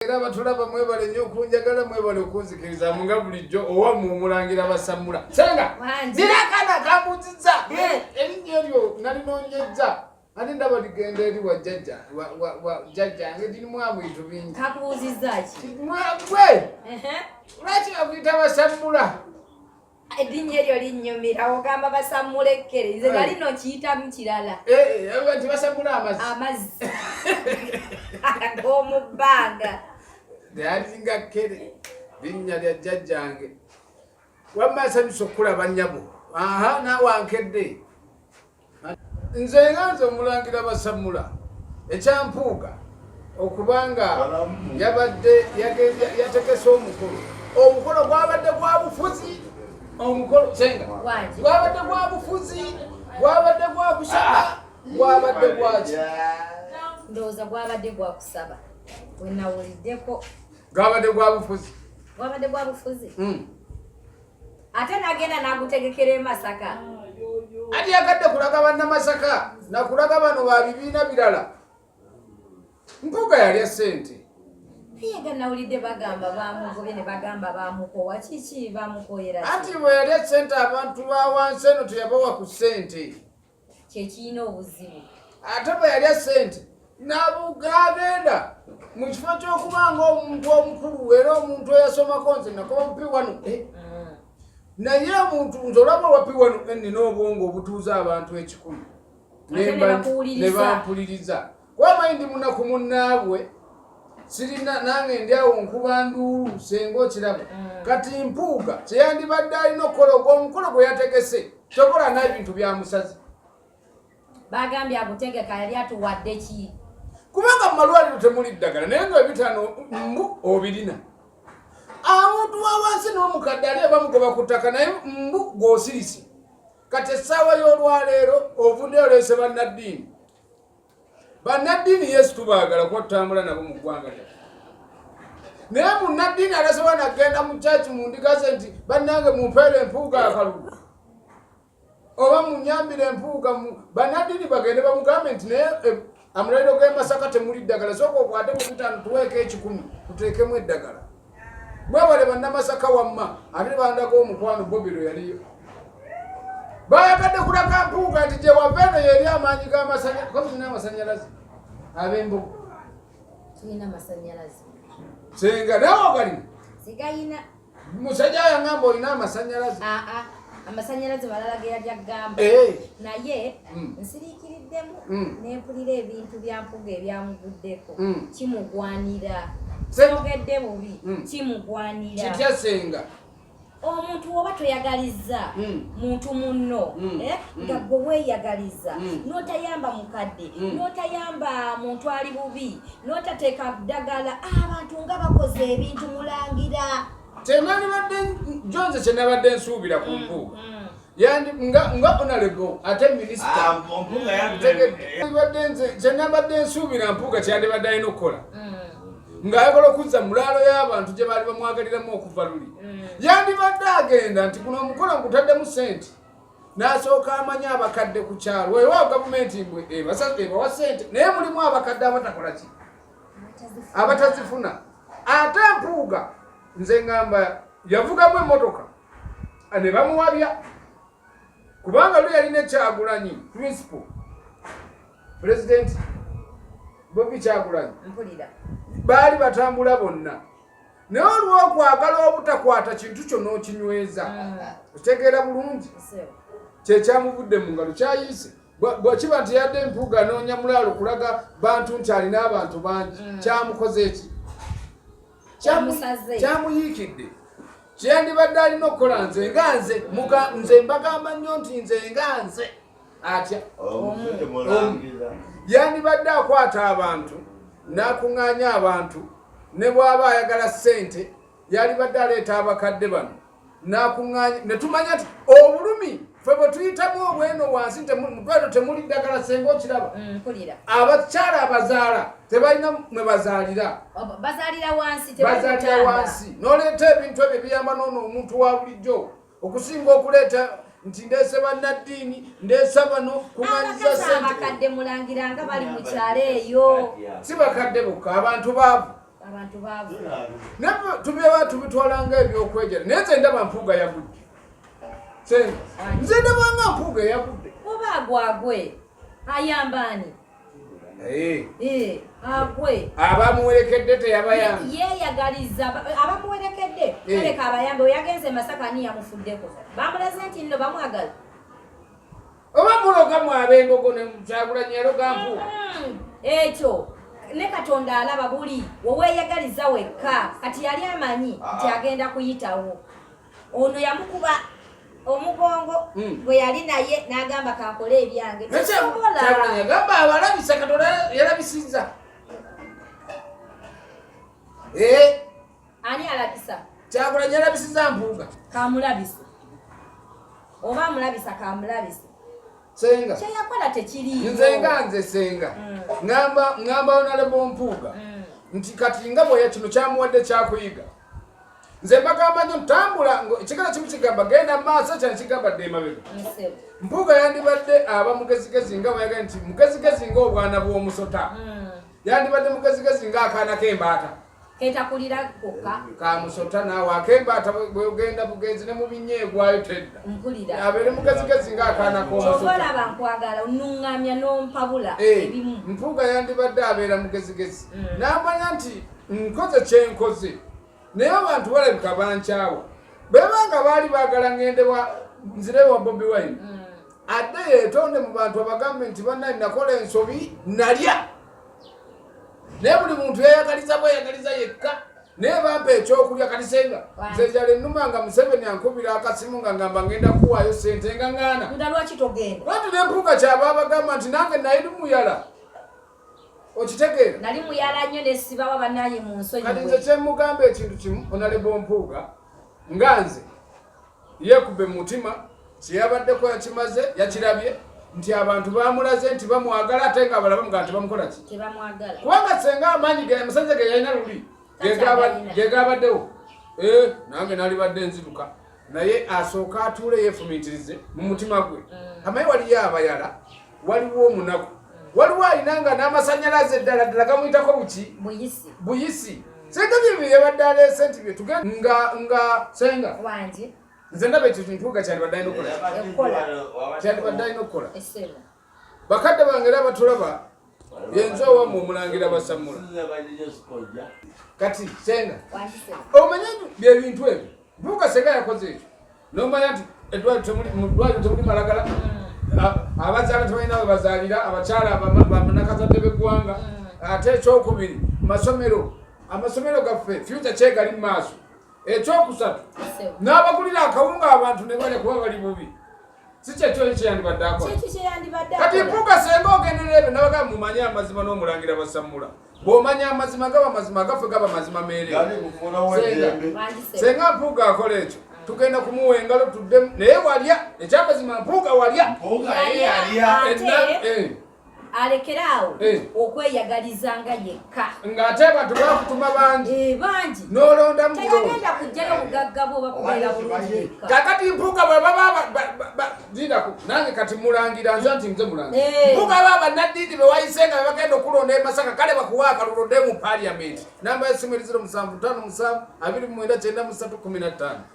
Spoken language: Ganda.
Era batulaba mwebale nnyo okunjagala mwebale okunzikiriza munga bulijjo owa muumulangira basamula senga ndirakana kambuziza erinnya eryo nalinoonyezza ate ndaba ligenda eri wa jjajja wa jjajjange lirimu ebintu bingi kakubuuzizza ki gwe lwaki bakuyita basamula erinnya eryo linnyumira ogamba basamula ekkere nze nga lino kiyitamu kirala nti basamula amazzi ag'omu bbanga lyalinga kkere linnya lya jjajjange wamma asanyusa okulaba nnyabo naawankedde nze nga nze omulangira basamula ekyampuuga okubanga yabadde yatekesa omukolo gwabadde gwa bufuzi omukolo senga gwabadde gwa bufuzi gwabadde gwa kusaba gwabadde gwaki ndowooza gwabadde gwa kusaba wenawuliddeko gwabadde gwa bufuzi ate nagenda nagutegekera e Masaka ati yagadde kulaga bannamasaka nakulaga bano ba bibiina birala mpuuga yalya ssente yega nawulidde bagamba bamugobye ne bagamba bamukowa kiki bamukoyera anti bwe yalya ssente abantu ba wansi eno teyabawa ku ssente kyekirina obuzibu ate bwe yalya ssente nabugagenda mu kifo ky'okubanga omuntu omukulu era omuntu eyasomako nze nakoba mupiwano naye omuntu nze olaba wapiwano nina obwongo obutuuza abantu 100 ne bampuliriza kwamanyi ndi munaku munnaabwe sirina nange ndi awo nkuba nduulu senga okiraba kati mpuuga kyeyandibadde alina okukola ogw'omukolo gwe yategese tokola n'ebintu byamusazi bagambye agutegeka yali atuwadde ki kubanga mu malwaliro temuli ddagala naye nga ebitaano mbu obirina omuntu wawansi n'omukadde ali bamugoba ku ttaka naye mbu gw'osirise kati essaawa y'olwaleero ovudde oleese bannaddiini yesu tubaagala kwotambula nabo mu ggwanga lyaffe naye munnaddiini alasobola nagenda mu kyaki mu ndiga ze nti bannange mumpeere empuuga akalulu oba munyambire empuuga bannaddiini bagende bamugambe nti naye amalwaliro g'e Masaka temuli ddagala sooka okwate mu bitaano tuweeko 10 tuteekemu eddagala mwewale bannamasaka wamma ate bandaga omukwano bobiro yaliyo bayagadde kulaga mpuuga nti gye wava eno yeri amaanyi g'amasanyalaze ko tulina amasanyalaze ab'embuga tulina amasanyalaze senga nawe ogalina sigayina musajja yangamba olina amasanyalaze amasanyalaze malala ge yali agamba naye nsiriikiriddemu nempulira ebintu bya mpuga ebyamuguddeko kimugwanira sogedde bubi kimugwanira kitya senga omuntu oba toyagaliza muntu munno nga gwe weeyagaliza n'otayamba mukadde n'otayamba muntu ali bubi n'otateeka ddagala abantu nga bakoze ebintu mulangira tenalibadde jonze kyenabadde nsuubira ku mpuuga nga honorable ate minisita kyenabadde nsuubira mpuuga kyandibadde alina okukola ng'ayagala okuzza mulaalo y'abantu gye baali bamwagaliramu okuva luli yandibadde agenda nti guno omukolo ngutaddemu ssente n'asooka amanya abakadde ku kyalo weewaawo gavumenti ebawa ssente naye mulimu abakadde abatakola ki abatazifuna ate mpuuga nze ngamba yavugamu emmotoka ne bamuwabya kubanga lwe yalina Kyagulanyi principal president Bobi Kyagulanyi baali batambula bonna naye olw'okwagala obutakwata kintu kyonna okinyweza otegeera bulungi kyekyamuvudde mu ngalo kyayiise bwekiba nti yadde empuuga noonya mulaalo kulaga bantu nti alina abantu bangi kyamukoze eki kyamuyiikidde kyeyandibadde alina okukola nze nga nze mbagamba nnyo nti nze nga nze atya yandibadde akwata abantu n'akuŋŋaanya abantu ne bw'aba ayagala ssente yalibadde aleeta abakadde bano n'akuŋŋaanya ne tumanya nti obulumi ffe bwe tuyitamu obweno wansi mutwalo temuli ddagala senga okiraba abakyala abazaala tebalina mwe bazaalira bazaalira wansi n'oleeta ebintu ebyo biyamba noono omuntu wa bulijjo okusinga okuleeta nti ndeese bannaddiini ndeesa bano kuŋŋanyiza ssente abakadde mulangiranga bali mu kyalo eyo si bakadde bokka abantu baavu abantu baavu nabo tubewa tubitwalanga ebyokwejera neze ndaba mpuga yabudde senga nze ndabanga mpuga yabudde oba agwagwe ayambani agwe abamuwerekedde teyabayamba yeyagaliza abamuwerekedde kaleka abayambe oyagenze Masaka ni yamufuddeko bamulaze nti nno bamwagala oba mulogamu ab'Embogo ne Kyagulanyi yaloga mpuga ekyo ne Katonda alaba buli woweeyagaliza wekka kati yali amanyi nti agenda kuyitawo ono yamukuba omugongo bwe yali naye n'agamba kakole ebyange Kyagulanyi agamba abalabisa Katonda yalabisiza ani alabisa Kyagulanyi yalabisiza mpuga kamulabise oba amulabisa kamulabise senga kyeyakola tekiriiyo nze senga ngamba Honorable Mpuuga nti kati nga bwe kino kyamuwadde kyakuyiga nze mbagamba nnyo ntambula ekigala kimu kigamba genda maaso kyane kigamba dde emabega Mpuuga yandibadde aba mugezigezi nga bwe yagamba nti mugezigezi ng'obwana bw'omusota yandibadde mugezigezi ng'akaana k'embaata ketakulira kokka kamusota naawe ak'embaata bwegenda bugenzi ne mu binyeegwayo tedda mpulira abeere mugezigezi ng'akaana k'omusota olaba nkwagala onuŋŋamya n'ompabula ebimu Mpuuga yandibadde abeera mugezigezi n'amanya nti nkoze kyenkoze naye abantu balabika bankyawa bebanga baali baagala ngende nzire wa Bobi Wine adde yeetonde mu bantu abagambe nti bannaye nakola ensobi nalya naye buli muntu yeyagaliza bweyagaliza yekka naye bampa ekyokulya kati senga nze njala ennuma nga Museveni ankubira akasimu nga ngamba ngenda kuwaayo ssente nga ŋŋaana nga lwaki togenda lwaki ne Mpuuga kyaba abagamba nti nange nali muyala okitegeera nali muyala nnyo nesibawa bannaye mu nsonyi kati nze kyemugamba ekintu kimu Honorable Mpuuga nga nze yeekube mu mutima kyeyabaddeko yakimaze yakirabye nti abantu bamulaze nti bamwagala ate nga balabamuga nti bamukola ki tebamwagala kubanga senga amaanyi ge musajja ge yalina luli gegabaddewo nange nalibadde nziruka naye asooka atuule yeefumiitirize mu mutima gwe amanyi waliyo abayala waliwo omunaku waliwo alinanga n'amasanyalaze ddala ddala gamuyitako buki buyisi senga byebi yabadde aleese nti bye tugenda nga senga wange nze ndaba ekyo Mpuuga kyandibadde alina okukola bakadde bange era batulaba yenze owamu omulangira Basamula kati senga omanye byebintu ebyo Mpuuga senga yakoze ekyo nomanya nti eddwaliro temuli malagala abazaala tebalina we bazaalira abakyala banakazadde b'eggwanga ate ekyokubiri amasomero gaffe future kyegali mu maaso ekyokusatu n'abagulira akawunga abantu ne balya kuba bali bubi si kyekyo kyeyandibadde akola kati Mpuuga senga ogendera ebyo nabaga mumanye amazima n'omulangira Basamula bw'omanya amazima gaba mazima gaffe gaba mazima meere senga Mpuuga akola ekyo tugenda kumuwa engalo tuddemu naye walya ekyamazima Mpuuga walya alekeraawo okweyagalizanga yekka ng'ate abantu bakutuma bangi n'olonda mutagenda kujjayo bugagga bwo bakubeera bulungi yekka kakati Mpuuga bwebaba nange kati mulangira nze nti nze mulangira Mpuuga baba Nadidi be wayisenga be bagenda okulonda e Masaka kale bakuwa akalulu odde mu parliament namba y'essimu 0757 29 93 15